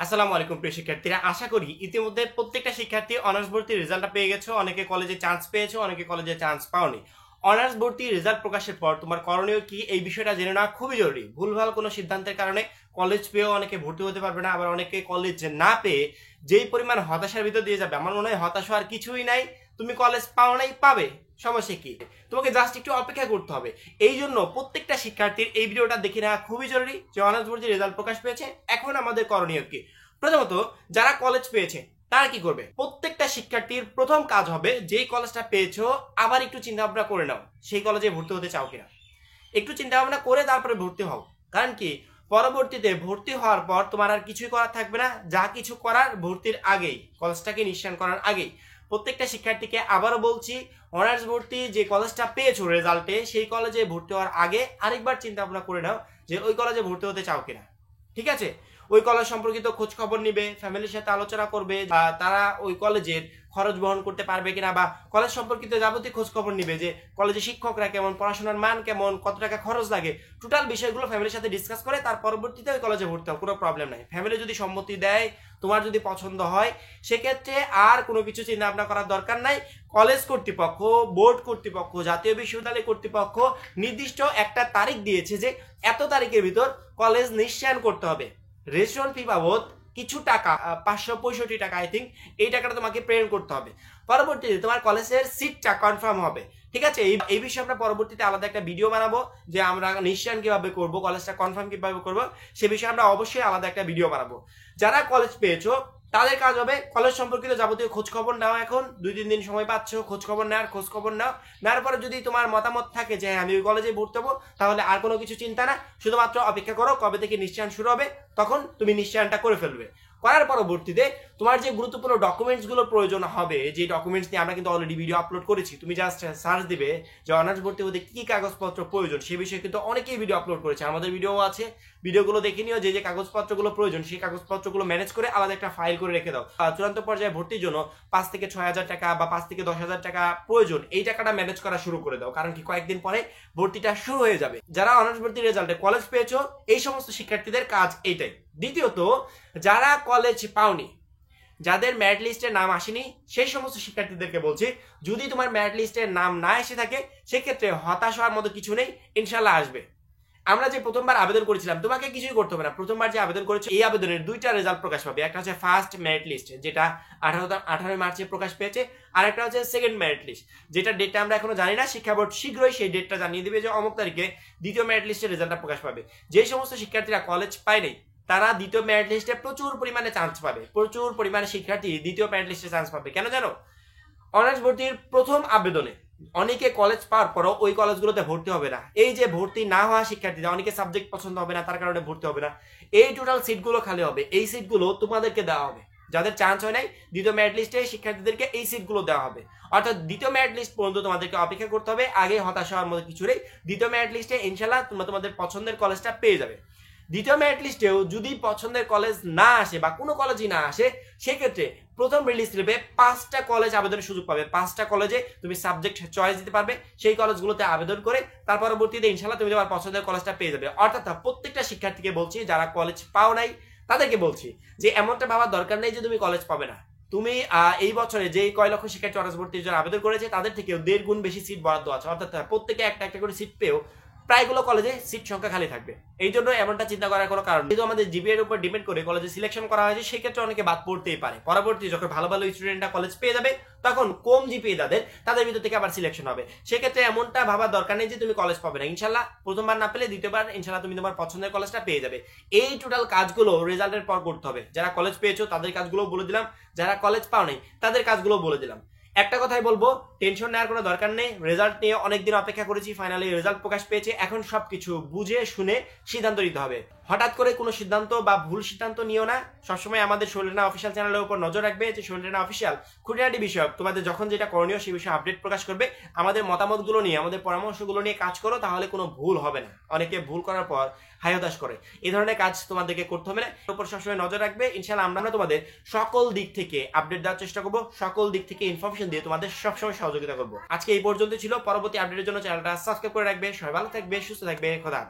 আসসালামু আলাইকুম প্রিয় শিক্ষার্থীরা, আশা করি ইতিমধ্যে প্রত্যেকটা শিক্ষার্থী অনার্স ভর্তির রেজাল্টটা পেয়ে গেছো। অনেকে কলেজে চান্স পেয়েছো, অনেকে কলেজে চান্স পাওনি। অনার্স ভর্তির রেজাল্ট প্রকাশের পর তোমার করণীয় কি, এই বিষয়টা জেনে নেওয়া খুবই জরুরি। ভুলভাল কোনো সিদ্ধান্তের কারণে কলেজ পেয়েও অনেকে ভর্তি হতে পারবে না, আবার অনেকে কলেজ না পেয়ে যেই পরিমাণ হতাশার ভিতর দিয়ে যাবে, আমার মনে হয় হতাশ হওয়ার কিছুই নাই। তুমি কলেজ পাও নাই, পাবে, সমস্যা কি? তোমাকে জাস্ট একটু অপেক্ষা করতে হবে। এই জন্য প্রত্যেকটা শিক্ষার্থীর এই ভিডিওটা দেখে নেওয়া খুবই জরুরি যে অনার্স ভর্তির রেজাল্ট প্রকাশ পেয়েছে, এখন আমাদের করণীয় কি। প্রথমত, যারা কলেজ পেয়েছে তারা কি করবে? প্রত্যেকটা শিক্ষার্থীর প্রথম কাজ হবে, যেই কলেজটা পেয়েছো আবার একটু চিন্তা ভাবনা করে নাও সেই কলেজে ভর্তি হতে চাও কিনা। একটু চিন্তা ভাবনা করে তারপরে ভর্তি হও। কারণ কি, পরবর্তীতে ভর্তি হওয়ার পর তোমার আর কিছুই করার থাকবে না। যা কিছু করার ভর্তির আগেই, কলেজটাকে নিশ্চয়ন করার আগেই। প্রত্যেকটা শিক্ষার্থীকে আবারও বলছি, অনার্স ভর্তি যে কলেজটা পেয়েছো রেজাল্টে, সেই কলেজে ভর্তি হওয়ার আগে আরেকবার চিন্তা ভাবনা করে নাও যে ওই কলেজে ভর্তি হতে চাও কিনা। ঠিক আছে? ওই কলেজ সম্পর্কিত খোঁজ খবর নিবে, ফ্যামিলির সাথে আলোচনা করবে তারা ওই কলেজের খরচ বহন করতে পারবে কিনা, বা কলেজ সম্পর্কিত যাবতীয় খোঁজ খবর নিবে যে কলেজে শিক্ষকরা কেমন, পড়াশোনার মান কেমন, কত টাকা খরচ লাগে। টোটাল বিষয়গুলো ফ্যামিলির সাথে ডিসকাস করে তার পরবর্তীতে ওই কলেজে ভর্তি হও, কোনো প্রবলেম নাই। ফ্যামিলি যদি সম্মতি দেয়, তোমার যদি পছন্দ হয়, সেক্ষেত্রে আর কোনো কিছু চিন্তা ভাবনা করার দরকার নাই। কলেজ কর্তৃপক্ষ, বোর্ড কর্তৃপক্ষ, জাতীয় বিশ্ববিদ্যালয় কর্তৃপক্ষ নির্দিষ্ট একটা তারিখ দিয়েছে যে এত তারিখের ভিতর কলেজ নিশ্চয়ন করতে হবে। রেজিস্ট্রেশন ফি বাবদ কিছু টাকা, 565 টাকা আই থিঙ্ক, এই টাকাটা তোমাকে প্রেরণ করতে হবে। পরবর্তীতে তোমার কলেজের সিটটা কনফার্ম হবে। ঠিক আছে? এই বিষয়ে আমরা পরবর্তীতে আলাদা একটা ভিডিও বানাবো যে আমরা নিশ্চয়ন কিভাবে করব, কলেজটা কনফার্ম কিভাবে করব, সে বিষয়ে আমরা অবশ্যই আলাদা একটা ভিডিও বানাবো। যারা কলেজ পেয়েছো তাদের কাজ হবে কলেজ সম্পর্কিত যাবতীয় খোঁজ খবর নাও। এখন 2-3 দিন সময় পাচ্ছ খোঁজ খবর নাও। নেওয়ার পরে যদি তোমার মতামত থাকে যে আমি ওই কলেজে ভর্তি হবো, তাহলে আর কোনো কিছু চিন্তা না, শুধুমাত্র অপেক্ষা করো কবে থেকে নিশ্চয়ন শুরু হবে, তখন তুমি নিশ্চয়নটা করে ফেলবে। করার পরবর্তীতে তোমার যে গুরুত্বপূর্ণ ডকুমেন্টস গুলোর প্রয়োজন হবে, যে ডকুমেন্টস নিয়ে আমরা কিন্তু অলরেডি ভিডিও আপলোড করেছি, তুমি জাস্ট সার্চ দিবে যে অনার্স ভর্তি হতে কি কি কাগজপত্র প্রয়োজন, সে বিষয়ে কিন্তু অনেকেই ভিডিও আপলোড করেছে। আমাদের ভিডিও আছে, ভিডিওগুলো দেখে নিও। যে যে কাগজপত্রগুলো প্রয়োজন সেই কাগজপত্রগুলো ম্যানেজ করে আলাদা একটা ফাইল করে রেখে দাও। চূড়ান্ত পর্যায়ে ভর্তির জন্য 5 থেকে 6,000 টাকা বা 5 থেকে 10,000 টাকা প্রয়োজন, এই টাকাটা ম্যানেজ করা শুরু করে দাও। কারণ কি, কয়েকদিন পরে ভর্তিটা শুরু হয়ে যাবে। যারা অনার্স ভর্তির রেজাল্টে কলেজ পেয়েছো, এই সমস্ত শিক্ষার্থীদের কাজ এইটাই। দ্বিতীয়ত, যারা কলেজ পাওনি, যাদের মেরিট লিস্টে নাম আসেনি, সেই সমস্ত শিক্ষার্থীদেরকে বলছি, যদি তোমার মেরিট লিস্টে নাম না এসে থাকে, সেক্ষেত্রে হতাশ হওয়ার মতো কিছু নেই, ইনশাল্লাহ আসবে। আমরা যে প্রথমবার আবেদন করেছিলাম, তোমাকে কিছুই করতে হবে না। প্রথমবার যে আবেদন করেছো, এই আবেদনের 2টা রেজাল্ট প্রকাশ পাবে। একটা হচ্ছে ফার্স্ট মেরিট লিস্ট, যেটা 18 মার্চে প্রকাশ পেয়েছে, আর একটা হচ্ছে সেকেন্ড মেরিট লিস্ট, যেটা ডেটটা আমরা এখনো জানি না। শিক্ষা বোর্ড শীঘ্রই সেই ডেটটা জানিয়ে দিবে যে অমুক তারিখে দ্বিতীয় মেরিট লিস্টের রেজাল্টটা প্রকাশ পাবে। যে সমস্ত শিক্ষার্থীরা কলেজ পায় নাই, তারা দ্বিতীয় মেরিট লিস্টে প্রচুর পরিমাণে চান্স পাবে। প্রচুর পরিমাণে শিক্ষার্থী দ্বিতীয় মেরিট লিস্টে চান্স পাবে। কেন জানো? অনার্স ভর্তির প্রথম আবেদনে অনেকে কলেজ পাওয়ার পরও ওই কলেজগুলোতে ভর্তি হবে না। এই যে ভর্তি না হওয়া শিক্ষার্থীরা, অনেকে সাবজেক্ট পছন্দ হবে না, তার কারণে ভর্তি হবে না। এই টোটাল সিটগুলো খালি হবে, এই সিটগুলো তোমাদেরকে দেওয়া হবে। যাদের চান্স হয় নাই দ্বিতীয় মেরিট লিস্টে, শিক্ষার্থীদেরকে এই সিটগুলো দেওয়া হবে। অর্থাৎ দ্বিতীয় মেরিট লিস্ট পর্যন্ত তোমাদেরকে অপেক্ষা করতে হবে। আগে হতাশ হওয়ার মতো কিছু নেই। দ্বিতীয় মেরিট লিস্টে ইনশাল্লাহ তোমরা তোমাদের পছন্দের কলেজটা পেয়ে যাবে। দ্বিতীয় মেরিট লিস্টেও যদি পছন্দের কলেজ না আসে বা কোনো কলেজই না আসে, সেক্ষেত্রে প্রথম রিলিজ স্লিপে 5টা কলেজ আবেদনের সুযোগ পাবে। 5টা কলেজে তুমি সাবজেক্ট চয়েস দিতে পারবে। সেই কলেজগুলোতে আবেদন করে তার পরবর্তীতে ইনশাল্লাহ তুমি তোমার পছন্দের কলেজটা পেয়ে যাবে। অর্থাৎ প্রত্যেকটা শিক্ষার্থীকে বলছি, যারা কলেজ পাও নাই তাদেরকে বলছি যে এমনটা ভাবার দরকার নেই যে তুমি কলেজ পাবে না। তুমি এই বছরে যে কয় লক্ষ শিক্ষার্থী অনার্স ভর্তির জন্য আবেদন করেছে, তাদের থেকেও 1.5 গুণ বেশি সিট বরাদ্দ আছে। অর্থাৎ প্রত্যেকে একটা একটা করে সিট পেয়েও প্রায়গুলো কলেজে সিট সংখ্যা খালি থাকবে। এই জন্য এমনটা চিন্তা করার কোনো কারণ নেই। যেহেতু আমাদের জিপিএ এর উপর ডিপেন্ড করে কলেজে সিলেকশন করা হয়েছে, সেক্ষেত্রে অনেকে বাদ পড়তেই পারে। পরবর্তী যখন ভালো ভালো স্টুডেন্টরা কলেজ পেয়ে যাবে, তখন কম জিপিএ তাদের ভিতর থেকে আবার সিলেকশন হবে। সেক্ষেত্রে এমনটা ভাবার দরকার নেই যে তুমি কলেজ পাবে না। ইনশাল্লাহ প্রথমবার না পেলে দ্বিতীয়বার ইনশাল্লাহ তুমি তোমার পছন্দের কলেজটা পেয়ে যাবে। এই টোটাল কাজগুলো রেজাল্টের পর করতে হবে। যারা কলেজ পেয়েছো তাদের কাজগুলো বলে দিলাম, যারা কলেজ পাও নাই তাদের কাজগুলো বলে দিলাম। একটা কথাই বলবো, টেনশন নেওয়ার কোনো দরকার নেই। রেজাল্ট নিয়ে অনেকদিন অপেক্ষা করেছি, ফাইনালি রেজাল্ট প্রকাশ পেয়েছে। এখন সবকিছু বুঝে শুনে সিদ্ধান্ত নিতে হবে। হঠাৎ করে কোনো সিদ্ধান্ত বা ভুল সিদ্ধান্ত নিও না। সবসময় আমাদের শৈলেনা অফিসিয়াল চ্যানেলের উপর নজর রাখবে যে শৈলেনা অফিসিয়াল খুঁটিনাটি বিষয় তোমাদের যখন যেটা করণীয় সেই বিষয়ে আপডেট প্রকাশ করবে। আমাদের মতামতগুলো নিয়ে, আমাদের পরামর্শগুলো নিয়ে কাজ করো, তাহলে কোনো ভুল হবে না। অনেকে ভুল করার পর হায়দাস করে, এই ধরনের কাজ তোমাদেরকে করতে হবে না। এর উপর সবসময় নজর রাখবে। ইনশাআল্লাহ আমরা তোমাদের সকল দিক থেকে আপডেট দেওয়ার চেষ্টা করবো, সকল দিক থেকে ইনফরমেশন দিয়ে তোমাদের সবসময় সহযোগিতা করবো। আজকে এই পর্যন্ত ছিল। পরবর্তী আপডেটের জন্য চ্যানেলটা সাবস্ক্রাইব করে রাখবে। সবাই ভালো থাকবে, সুস্থ থাকবে। খোদা।